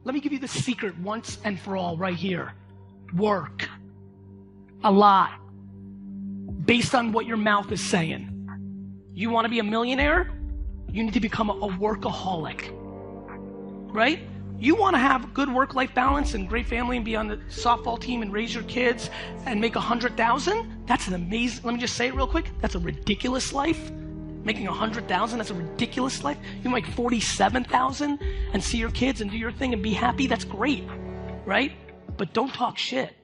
Let me give you the secret once and for all right here. Work. A lot. Based on what your mouth is saying. You want to be a millionaire? You need to become a workaholic. Right? You want to have good work-life balance and great family and be on the softball team and raise your kids and make $100,000? That's an amazing, let me just say it real quick. That's a ridiculous life. Making $100,000, that's a ridiculous life. You make $47,000 and see your kids and do your thing and be happy. That's great, right? But don't talk shit.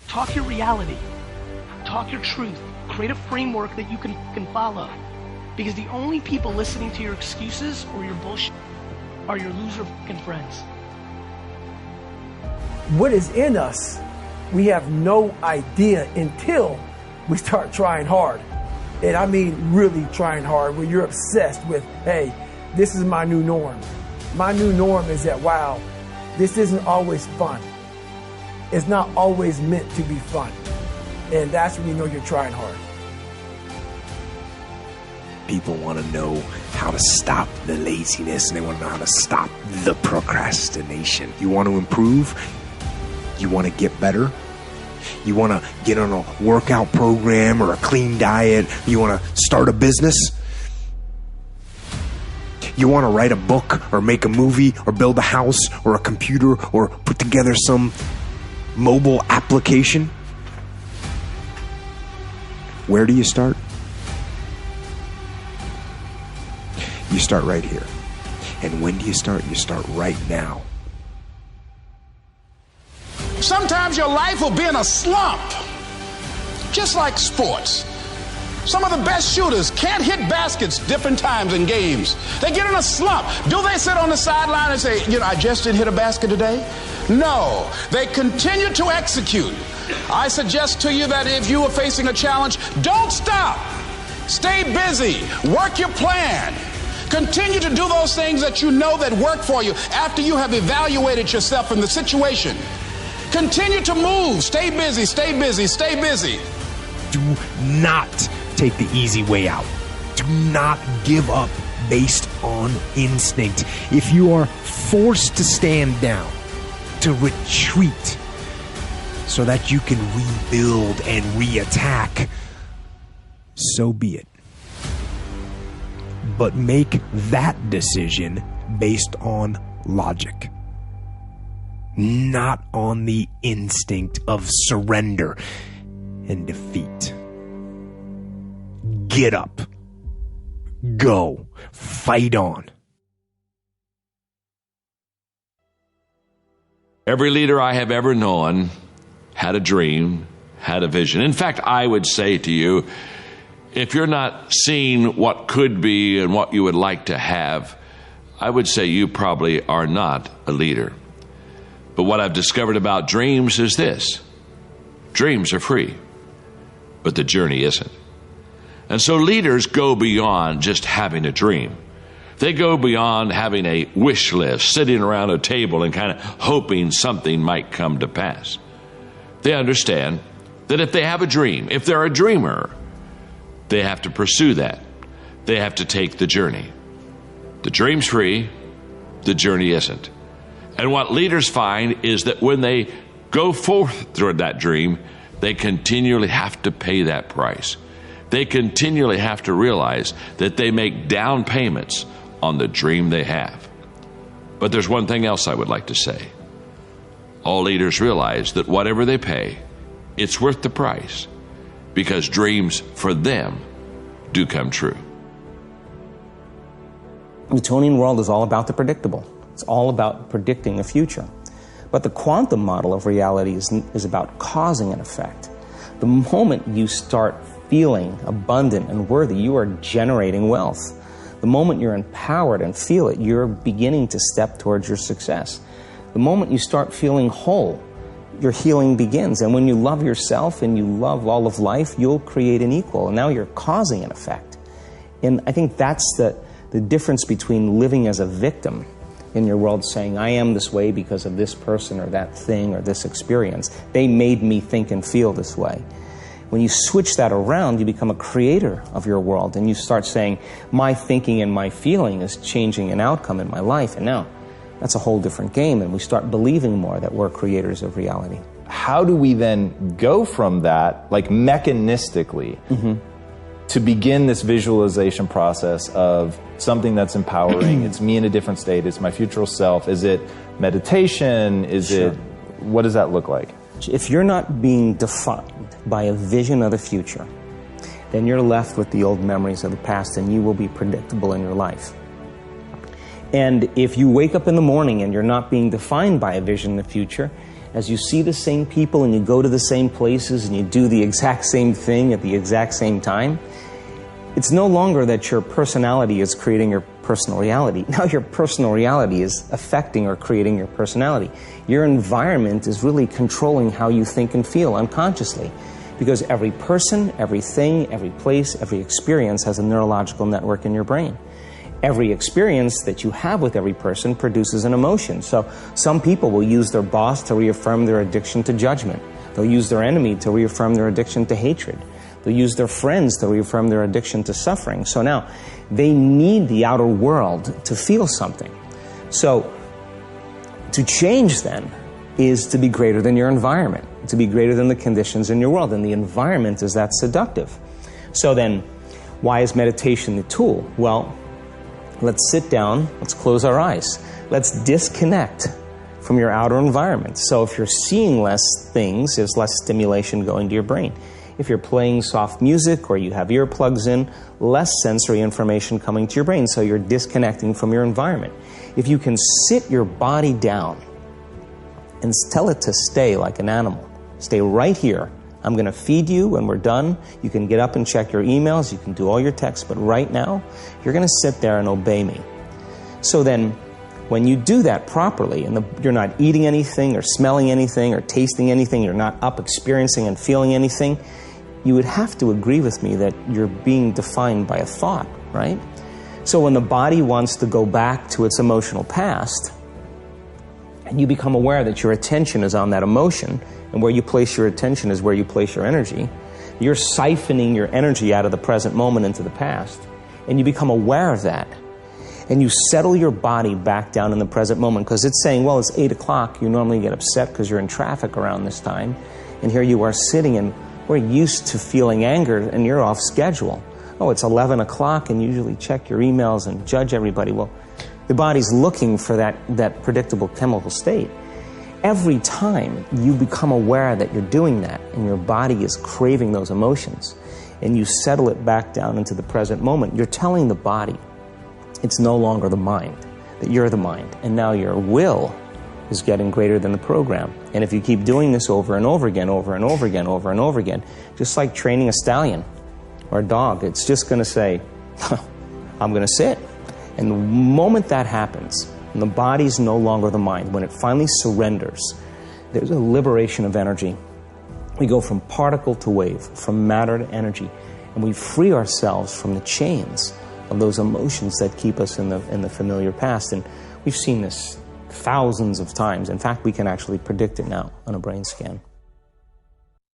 Talk your reality. Talk your truth. Create a framework that you can follow. Because the only people listening to your excuses or your bullshit are your loser fucking friends. What is in us, we have no idea until we start trying hard. And I mean really trying hard, where you're obsessed with, hey, this is my new norm. My new norm is that, wow, this isn't always fun. It's not always meant to be fun. And that's when you know you're trying hard. People want to know how to stop the laziness, and they want to know how to stop the procrastination. You want to improve? You want to get better? You want to get on a workout program or a clean diet? You want to start a business? You want to write a book or make a movie or build a house or a computer or put together some mobile application? Where do you start? You start right here. And when do you start? You start right now. Sometimes your life will be in a slump, just like sports. Some of the best shooters can't hit baskets different times in games. They get in a slump. Do they sit on the sideline and say, I just didn't hit a basket today? No, they continue to execute. I suggest to you that if you are facing a challenge, don't stop. Stay busy. Work your plan. Continue to do those things that you know that work for you after you have evaluated yourself in the situation. Continue to move. Stay busy, stay busy, stay busy. Do not take the easy way out. Do not give up based on instinct. If you are forced to stand down, to retreat, so that you can rebuild and reattack, so be it. But make that decision based on logic, not on the instinct of surrender and defeat. Get up. Go. Fight on. Every leader I have ever known had a dream, had a vision. In fact, I would say to you, if you're not seeing what could be and what you would like to have, I would say you probably are not a leader. But what I've discovered about dreams is this. Dreams are free, but the journey isn't. And so leaders go beyond just having a dream. They go beyond having a wish list, sitting around a table and kind of hoping something might come to pass. They understand that if they have a dream, if they're a dreamer, they have to pursue that. They have to take the journey. The dream's free, the journey isn't. And what leaders find is that when they go forth toward that dream, they continually have to pay that price. They continually have to realize that they make down payments on the dream they have. But there's one thing else I would like to say. All leaders realize that whatever they pay, it's worth the price, because dreams for them do come true. The Newtonian world is all about the predictable. It's all about predicting the future. But the quantum model of reality is about causing an effect. The moment you start feeling abundant and worthy, you are generating wealth. The moment you're empowered and feel it, you're beginning to step towards your success. The moment you start feeling whole, your healing begins. And when you love yourself and you love all of life, you'll create an equal. And now you're causing an effect. And I think that's the difference between living as a victim in your world, saying, I am this way because of this person or that thing or this experience. They made me think and feel this way. When you switch that around, you become a creator of your world, and you start saying, my thinking and my feeling is changing an outcome in my life, and now that's a whole different game, and we start believing more that we're creators of reality. How do we then go from that, like mechanistically, to begin this visualization process of something that's empowering? It's me in a different state. It's my future self. Is it meditation? Is it, what does that look like? If you're not being defined by a vision of the future, then you're left with the old memories of the past, and you will be predictable in your life. And if you wake up in the morning and you're not being defined by a vision in the future, as you see the same people and you go to the same places and you do the exact same thing at the exact same time, it's no longer that your personality is creating your personal reality. Now your personal reality is affecting or creating your personality. Your environment is really controlling how you think and feel unconsciously, because every person, everything, every place, every experience has a neurological network in your brain. Every experience that you have with every person produces an emotion. So some people will use their boss to reaffirm their addiction to judgment. They'll use their enemy to reaffirm their addiction to hatred. They'll use their friends to reaffirm their addiction to suffering. So now they need the outer world to feel something. So to change then is to be greater than your environment, to be greater than the conditions in your world. And the environment is that seductive. So then why is meditation the tool? Well, let's sit down, let's close our eyes. Let's disconnect from your outer environment. So if you're seeing less things, there's less stimulation going to your brain. If you're playing soft music or you have earplugs in, less sensory information coming to your brain, so you're disconnecting from your environment. If you can sit your body down and tell it to stay like an animal, stay right here. I'm going to feed you when we're done. You can get up and check your emails. You can do all your texts. But right now, you're going to sit there and obey me. So then, when you do that properly, and you're not eating anything or smelling anything or tasting anything, you're not up experiencing and feeling anything, you would have to agree with me that you're being defined by a thought, right? So when the body wants to go back to its emotional past, and you become aware that your attention is on that emotion, and where you place your attention is where you place your energy, you're siphoning your energy out of the present moment into the past, and you become aware of that. And you settle your body back down in the present moment, because it's saying, well, it's 8 o'clock. You normally get upset because you're in traffic around this time, and here you are sitting, and we're used to feeling anger, and you're off schedule. Oh, it's 11 o'clock, and you usually check your emails and judge everybody. Well, the body's looking for that predictable chemical state. Every time you become aware that you're doing that and your body is craving those emotions and you settle it back down into the present moment, you're telling the body it's no longer the mind, that you're the mind. And now your will is getting greater than the program. And if you keep doing this over and over again, over and over again, over and over again, just like training a stallion or a dog, it's just going to say, I'm going to sit. And the moment that happens, and the body's no longer the mind, when it finally surrenders, there's a liberation of energy. We go from particle to wave, from matter to energy, and we free ourselves from the chains of those emotions that keep us in the familiar past. And we've seen this thousands of times. In fact, we can actually predict it now on a brain scan.